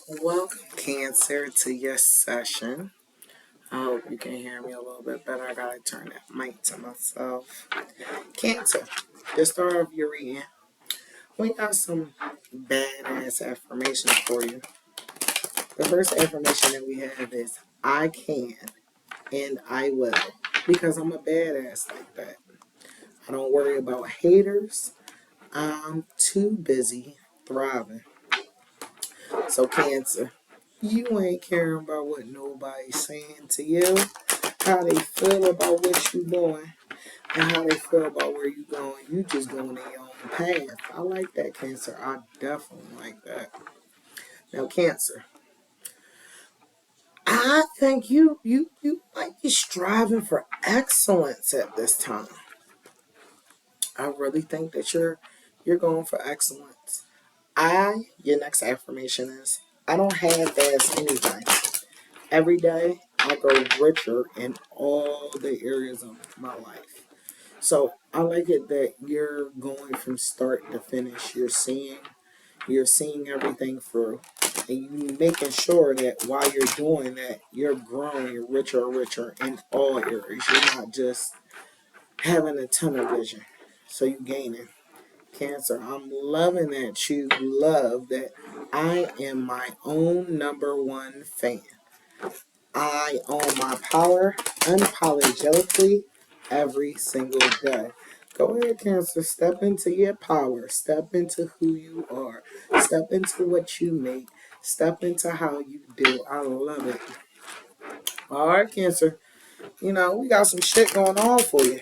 Welcome, Cancer, to your session. I hope you can hear me a little bit better. I gotta turn that mic to myself. Cancer, the start of your reading. We got some badass affirmations for you. The first affirmation that we have is I can and I will. Because I'm a badass like that. I don't worry about haters. I'm too busy thriving. So, Cancer, you ain't caring about what nobody's saying to you, how they feel about what you're doing, and how they feel about where you're going. You just going in your own path. I like that, Cancer. I definitely like that. Now, Cancer, I think you might be striving for excellence at this time. I really think that you're going for excellence. Your next affirmation is I don't have as anything. Every day, I grow richer in all the areas of my life. So I like it that you're going from start to finish. You're seeing everything through, and you making sure that while you're doing that, you're growing richer and richer in all areas. You're not just having a tunnel vision. So you gaining. Cancer, I'm loving that you love that I am my own number one fan. I own my power unapologetically every single day. Go ahead, Cancer. Step into your power. Step into who you are. Step into what you make. Step into how you do. I love it. All right, Cancer. We got some shit going on for you.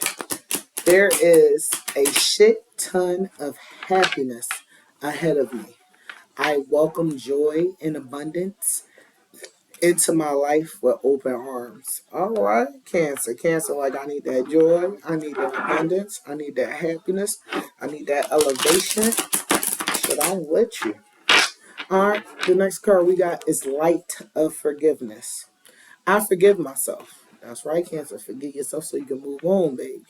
There is a shit ton of happiness ahead of me. I welcome joy and abundance into my life with open arms. All right, Cancer. Cancer, like I need that joy, I need that abundance, I need that happiness, I need that elevation. But I'm with you. All right, the next card we got is Light of Forgiveness. I forgive myself. That's right, Cancer. Forgive yourself so you can move on, baby.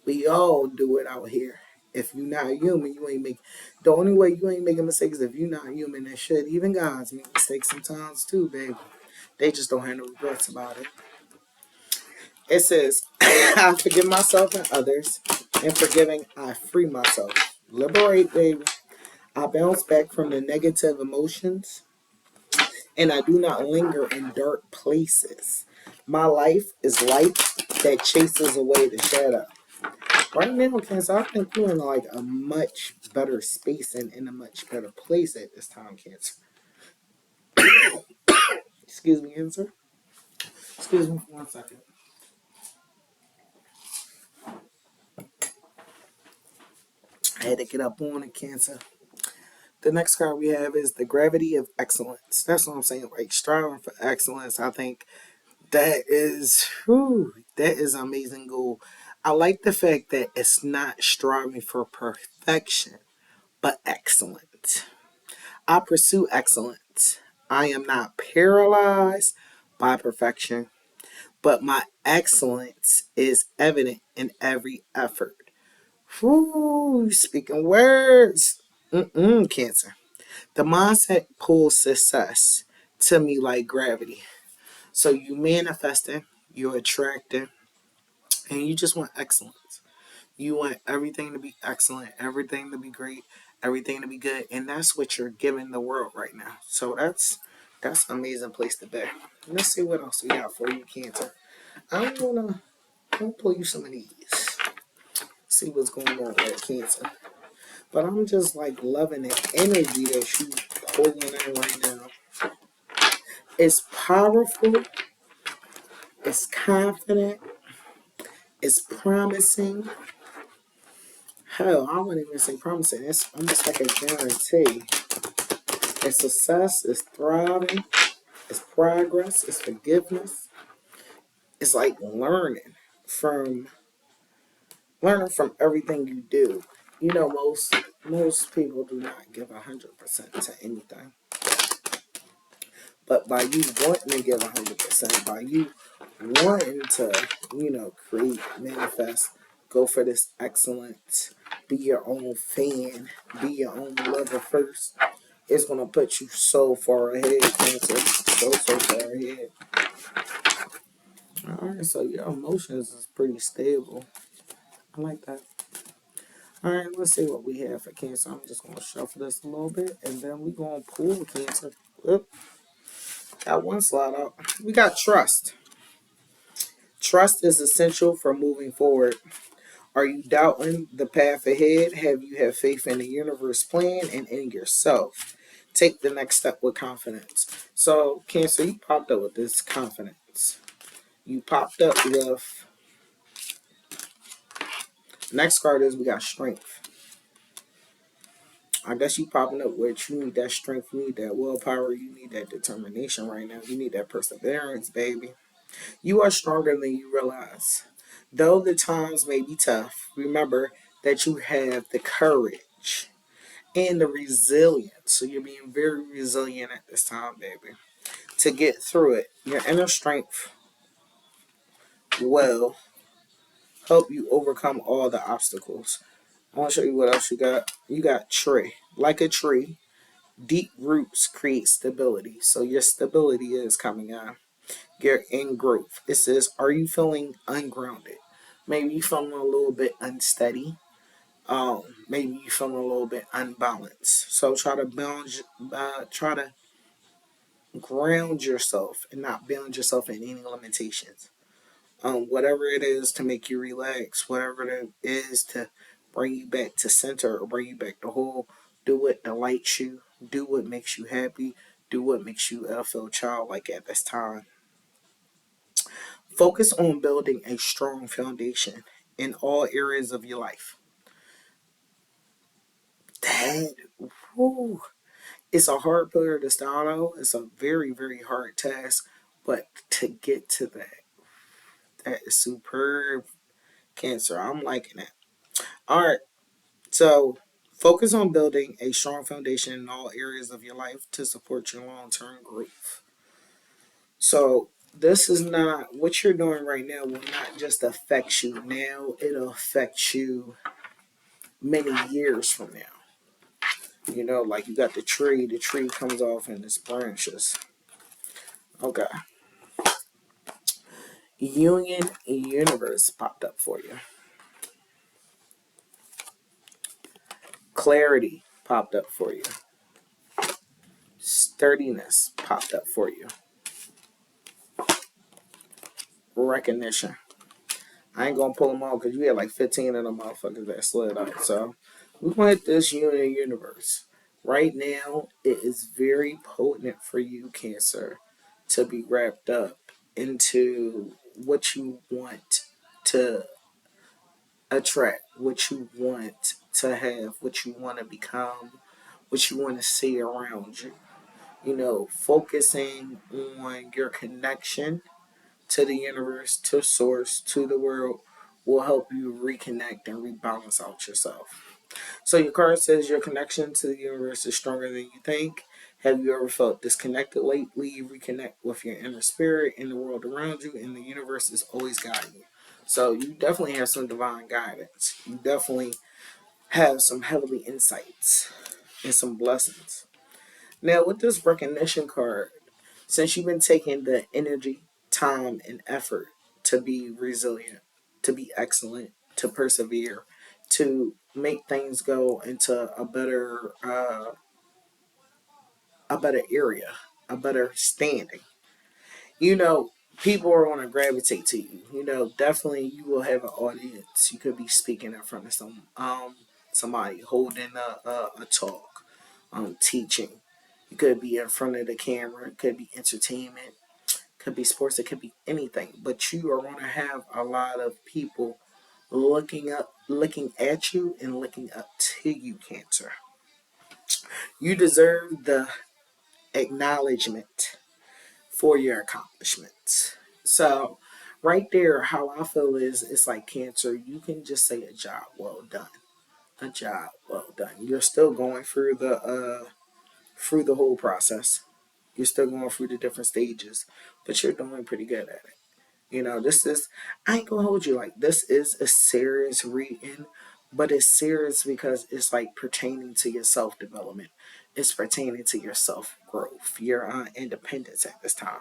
We all do it out here. If you're not human, you ain't make. The only way you ain't making mistakes is if you're not human. And shit, even gods make mistakes sometimes too, baby. They just don't have no regrets about it. It says, I forgive myself and others. In forgiving, I free myself. Liberate, baby. I bounce back from the negative emotions and I do not linger in dark places. My life is light that chases away the shadow. Right now, Cancer, I think you're in like a much better space and in a much better place at this time, Cancer. Excuse me, Cancer. Excuse me for 1 second. I had to get up on it, Cancer. The next card we have is the gravity of excellence. That's what I'm saying. Like striving for excellence. I think that is an amazing goal. I like the fact that it's not striving for perfection, but excellence. I pursue excellence. I am not paralyzed by perfection, but my excellence is evident in every effort. Whoo, speaking words. Cancer. The mindset pulls success to me like gravity. So you manifesting, you're attracting, and you just want excellence. You want everything to be excellent, everything to be great, everything to be good, and that's what you're giving the world right now. So that's an amazing place to be. Let's see what else we got for you, Cancer. I'm gonna pull you some of these. See what's going on with Cancer. But I'm just like loving the energy that you pulling in right now. It's powerful, it's confident, it's promising. Hell, I wouldn't even say promising. It's almost like a guarantee. It's success, it's thriving, it's progress, it's forgiveness. It's like from learning from everything you do. Most people do not give 100% to anything. But by you wanting to give 100%, by you wanting to, create, manifest, go for this excellence, be your own fan, be your own lover first. It's gonna put you so far ahead, Cancer. So far ahead. Alright, so your emotions is pretty stable. I like that. Alright, let's see what we have for Cancer. I'm just gonna shuffle this a little bit and then we gonna pull Cancer. Oop, got one slide out. We got trust. Trust is essential for moving forward. Are you doubting the path ahead? Have you had faith in the universe plan and in yourself? Take the next step with confidence. So, Cancer, you popped up with this confidence. You popped up with, next card is we got strength. I guess you popping up with you need that strength, you need that willpower, you need that determination right now. You need that perseverance, baby. You are stronger than you realize. Though the times may be tough, remember that you have the courage and the resilience. So you're being very resilient at this time, baby, to get through it. Your inner strength will help you overcome all the obstacles. I want to show you what else you got. You got tree. Like a tree, deep roots create stability. So your stability is coming on. You're in growth. It says, are you feeling ungrounded? Maybe you feeling a little bit unsteady. Maybe you feeling a little bit unbalanced. So try to ground yourself and not bound yourself in any limitations. Whatever it is to make you relax, whatever it is to bring you back to center or bring you back to whole, do what delights you, do what makes you happy, do what makes you feel childlike at this time. Focus on building a strong foundation in all areas of your life. That, whew, it's a hard pillar to start out. It's a very, very hard task, but to get to that, that is superb, Cancer. I'm liking it. All right, so focus on building a strong foundation in all areas of your life to support your long-term growth. So this is not what you're doing right now will not just affect you now, it'll affect you many years from now. You know, like you got the tree comes off in its branches. Okay. Union Universe popped up for you. Clarity popped up for you. Sturdiness popped up for you. Recognition. I ain't gonna pull them all because you had like 15 of them motherfuckers that slid out. So we want this Union Universe. Right now, it is very potent for you, Cancer, to be wrapped up into what you want to attract, what you want to have, what you want to become, what you want to see around you. You know, focusing on your connection to the universe, to source, to the world will help you reconnect and rebalance out yourself. So your card says your connection to the universe is stronger than you think. Have you ever felt disconnected lately? Reconnect with your inner spirit in the world around you, and the universe is always guiding you. So you definitely have some divine guidance. You definitely have some heavenly insights and some blessings. Now with this recognition card, since you've been taking the energy, time, and effort to be resilient, to be excellent, to persevere, to make things go into a better area, a better standing. You know, people are going to gravitate to you. You know, definitely you will have an audience. You could be speaking in front of somebody holding a talk, teaching. You could be in front of the camera. It could be entertainment. Could be sports. It could be anything. But you are going to have a lot of people looking at you, and looking up to you, Cancer. You deserve the acknowledgement for your accomplishments. So, right there, how I feel is it's like, Cancer. You can just say a job well done. A job well done. You're still going through the whole process. You're still going through the different stages, but you're doing pretty good at it. You know, this is, I ain't gonna hold you, like, this is a serious reading, but it's serious because it's like pertaining to your self development. is pertaining to your self growth, your independence at this time.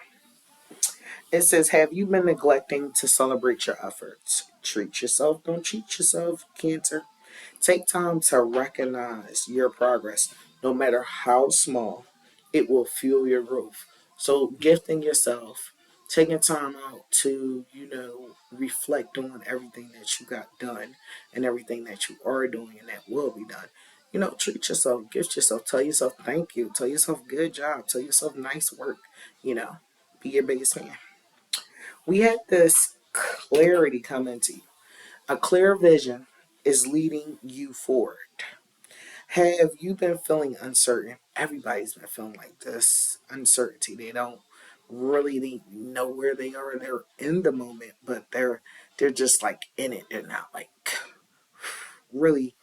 It says, have you been neglecting to celebrate your efforts? Treat yourself, don't cheat yourself, Cancer. Take time to recognize your progress, no matter how small. It will fuel your growth. So, gifting yourself, taking time out to, reflect on everything that you got done and everything that you are doing and that will be done. Treat yourself, gift yourself, tell yourself thank you, tell yourself good job, tell yourself nice work, be your biggest fan. We had this clarity come into you. A clear vision is leading you forward. Have you been feeling uncertain? Everybody's been feeling like this uncertainty. They don't really know where they are. They're in the moment, but they're just like in it. They're not like really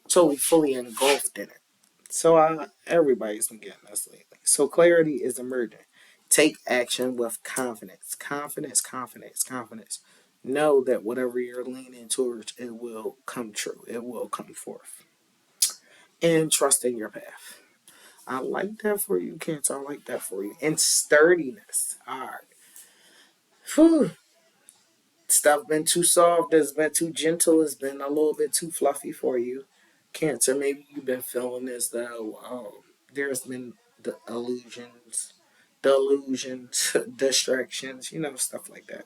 totally fully engulfed in it. So everybody's been getting this lately. So clarity is emerging. Take action with confidence. Confidence, confidence, confidence. Know that whatever you're leaning towards, it will come true. It will come forth. And trust in your path. I like that for you, Cancer. I like that for you. And sturdiness. All right. Whew. Stuff been too soft, it's been too gentle, it's been a little bit too fluffy for you. Cancer, maybe you've been feeling as though there's been the delusions, distractions, stuff like that.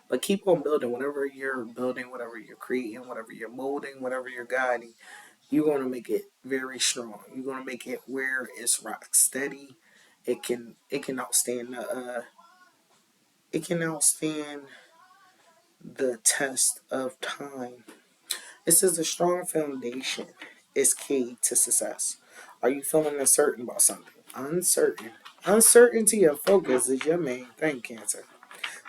But keep on building. Whatever you're building, whatever you're creating, whatever you're molding, whatever you're guiding, you're going to make it very strong. You're going to make it where it's rock steady. It can outstand the test of time. It says a strong foundation is key to success. Are you feeling uncertain about something? Uncertain. Uncertainty of focus is your main thing, Cancer.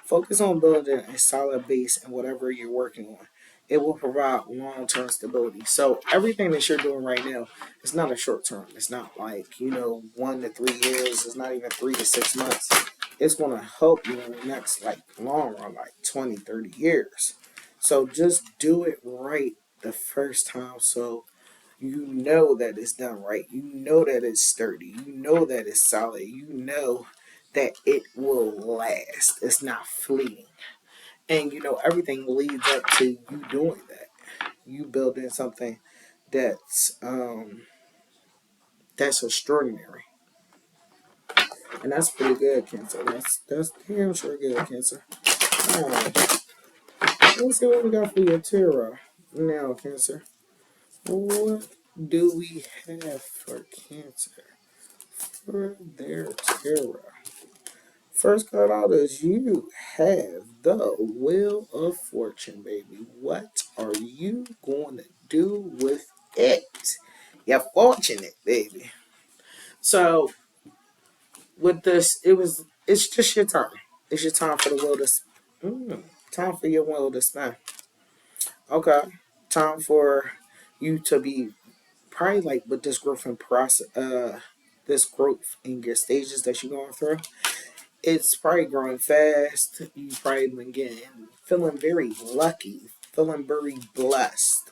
Focus on building a solid base in whatever you're working on. It will provide long-term stability. So everything that you're doing right now is not a short term. It's not like, 1 to 3 years. It's not even 3 to 6 months. It's going to help you in the next, long run, 20, 30 years. So just do it right the first time so you know that it's done right. You know that it's sturdy. You know that it's solid. You know that it will last. It's not fleeting. And everything leads up to you doing that. You building something that's extraordinary. And that's pretty good, Cancer. That's damn sure good, Cancer. Alright. Let's see what we got for your tarot. Now, Cancer. What do we have for Cancer? For their tarot. First card out is you have the Wheel of Fortune, baby. What are you going to do with it? You're fortunate, baby. So with this, it's just your time. It's your time for the wheel time for your wheel to spin. Okay. Time for you to be probably with this growth and process this growth in your stages that you're going through. It's probably growing fast. You've probably been feeling very lucky, feeling very blessed.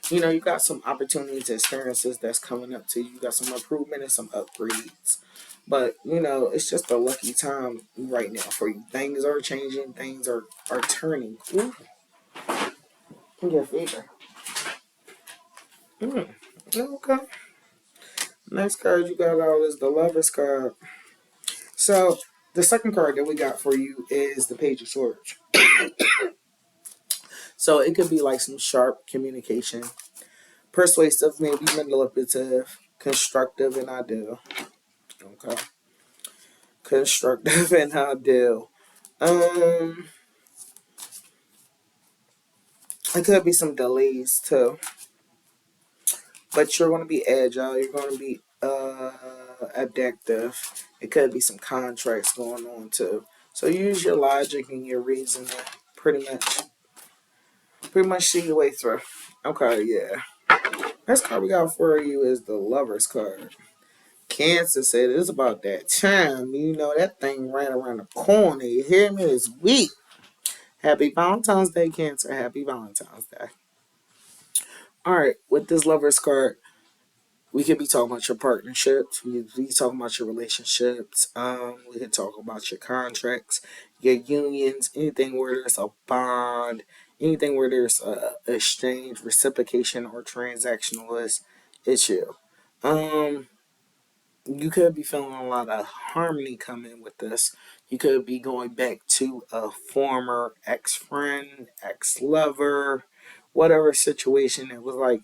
You got some opportunities, experiences that's coming up to you. You got some improvement and some upgrades. But, it's just a lucky time right now for you. Things are changing, things are turning. Ooh, your favor. Okay. Next card you got out is the Lover's card. So, the second card that we got for you is the Page of Swords. So it could be some sharp communication, persuasive, maybe manipulative, constructive, and ideal. Okay. Constructive and ideal. It could be some delays too. But you're going to be agile. You're going to be adaptive. It could be some contracts going on too. So use your logic and your reasoning pretty much see your way through. Okay, yeah. Next card we got for you is the Lover's card. Cancer said it's about that time. That thing right around the corner. You hear me? This week. Happy Valentine's Day, Cancer. Happy Valentine's Day. Alright, with this Lover's card, We could be talking about your partnerships. We could be talking about your relationships. We could talk about your contracts, your unions, anything where there's a bond, anything where there's a exchange, reciprocation, or transactionalist issue. Um, you could be feeling a lot of harmony coming with this. You could be going back to a former ex friend, ex lover, whatever situation. It was like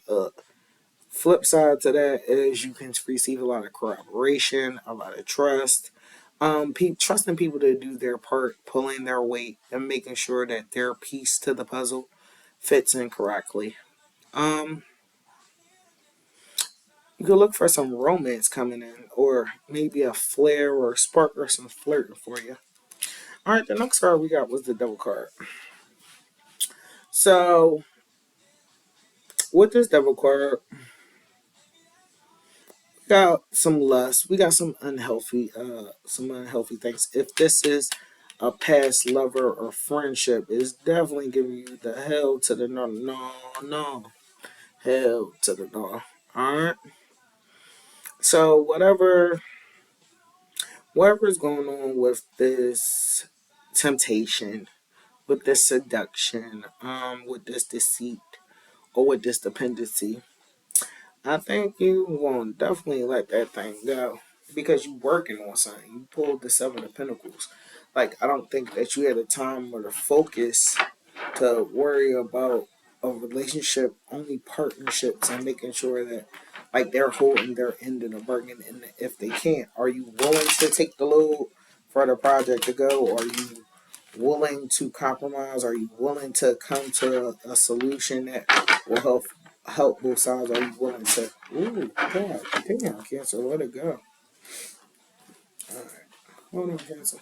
flip side to that is you can receive a lot of corroboration, a lot of trust. Trusting people to do their part, pulling their weight, and making sure that their piece to the puzzle fits in correctly. Um, you could look for some romance coming in, or maybe a flare or a spark or some flirting for you. All right, the next card we got was the Devil card. So with this Devil card, got some lust. We got some unhealthy things. If this is a past lover or friendship, it's definitely giving you the hell to the no, no, no, hell to the no. All right. So whatever's going on with this temptation, with this seduction, with this deceit, or with this dependency, I think you won't definitely let that thing go because you working on something. You pulled the Seven of Pentacles. Like I don't think that you had the time or the focus to worry about a relationship, only partnerships, and making sure that like they're holding their end of the bargain. And if they can't, are you willing to take the load for the project to go? Or are you willing to compromise? Are you willing to come to a solution that will help both sides? Are you willing to? Ooh, God, damn, Cancer, let it go. All right, hold on, Cancer.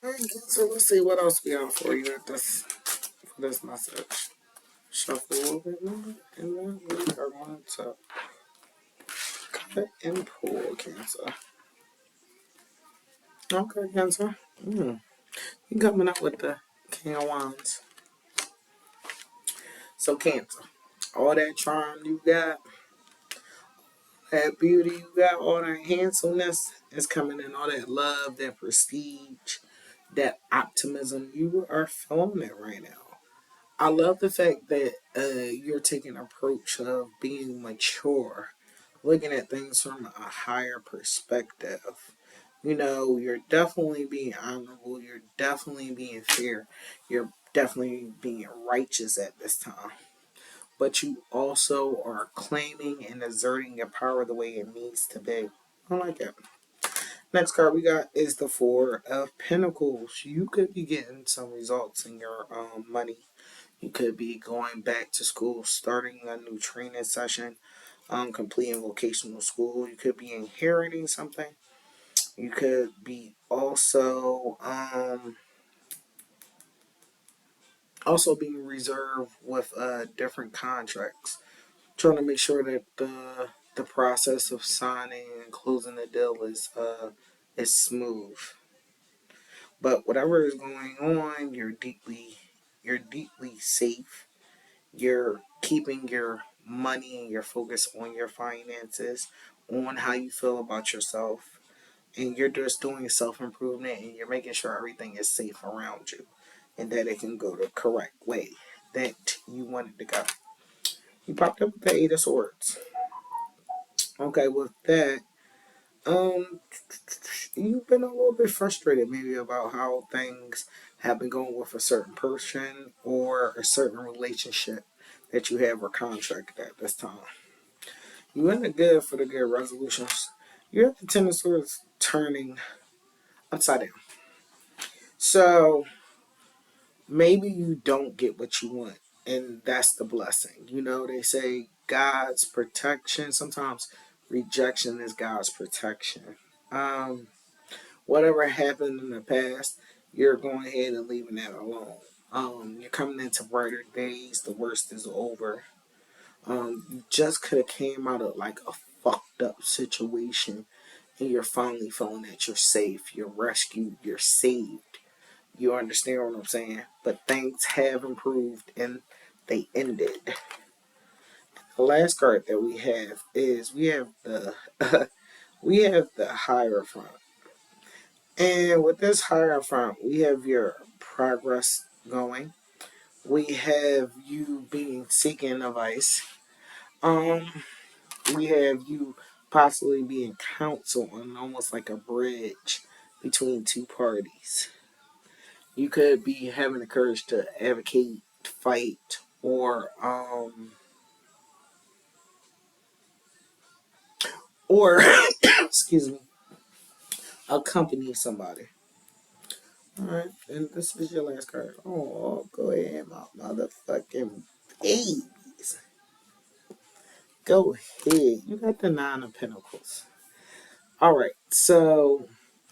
All right, Cancer. Let's see what else we got for you at this for this message. Shuffle a little bit more, and then we are going to cut and pull, Cancer. Okay, Cancer. You coming up with the King of Wands. So, Cancer, all that charm you got, that beauty you got, all that handsomeness is coming in, all that love, that prestige, that optimism. You are feeling it right now. I love the fact that you're taking an approach of being mature, looking at things from a higher perspective. You know, you're definitely being honorable, you're definitely being fair, you're definitely being righteous at this time. But you also are claiming and asserting your power the way it needs to be. I like it. Next card we got is the Four of Pentacles. You could be getting some results in your money. You could be going back to school, starting a new training session, completing vocational school. You could be inheriting something. You could be also being reserved with different contracts, trying to make sure that the process of signing and closing the deal is smooth. But whatever is going on, you're deeply safe. You're keeping your money and your focus on your finances, on how you feel about yourself, and you're just doing self improvement and you're making sure everything is safe around you and that it can go the correct way that you want it to go. You popped up with the Eight of Swords. Okay, with that, um, you've been a little bit frustrated maybe about how things have been going with a certain person or a certain relationship that you have or contract at this time. You in the good for the good resolutions. You have the Ten of Swords turning upside down. So maybe you don't get what you want, and that's the blessing. You know, they say God's protection. Sometimes rejection is God's protection. Um, Whatever happened in the past, you're going ahead and leaving that alone. You're coming into brighter days. The worst is over. You just could have came out of like a fucked up situation, and you're finally feeling that you're safe, you're rescued, you're saved. You understand what I'm saying? But things have improved and they ended. The last card that we have is we have the we have the Hierophant. And with this Hierophant, we have your progress going. We have you being seeking advice. Um, we have you possibly being counsel on almost like a bridge between two parties. You could be having the courage to advocate, fight, or excuse me, accompany somebody. All right, and this is your last card. Oh, go ahead, my motherfucking babies. Go ahead. You got the Nine of Pentacles. All right, so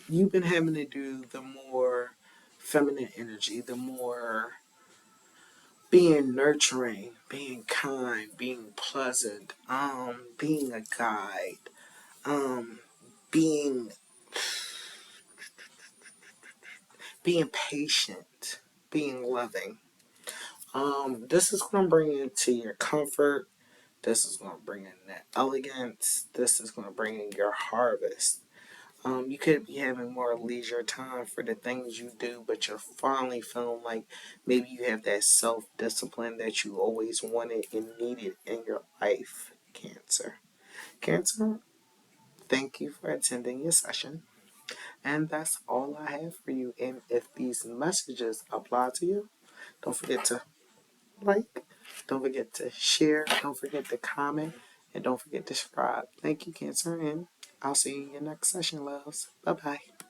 you've been having to do the more feminine energy, the more being nurturing, being kind, being pleasant, being a guide, um, being being patient, being loving. This is gonna bring you to your comfort. This is gonna bring in that elegance. This is gonna bring in your harvest. You could be having more leisure time for the things you do, but you're finally feeling like maybe you have that self discipline that you always wanted and needed in your life, Cancer. Cancer, thank you for attending your session. And that's all I have for you. And if these messages apply to you, don't forget to like, don't forget to share, don't forget to comment, and don't forget to subscribe. Thank you, Cancer, and I'll see you in your next session, loves. Bye bye.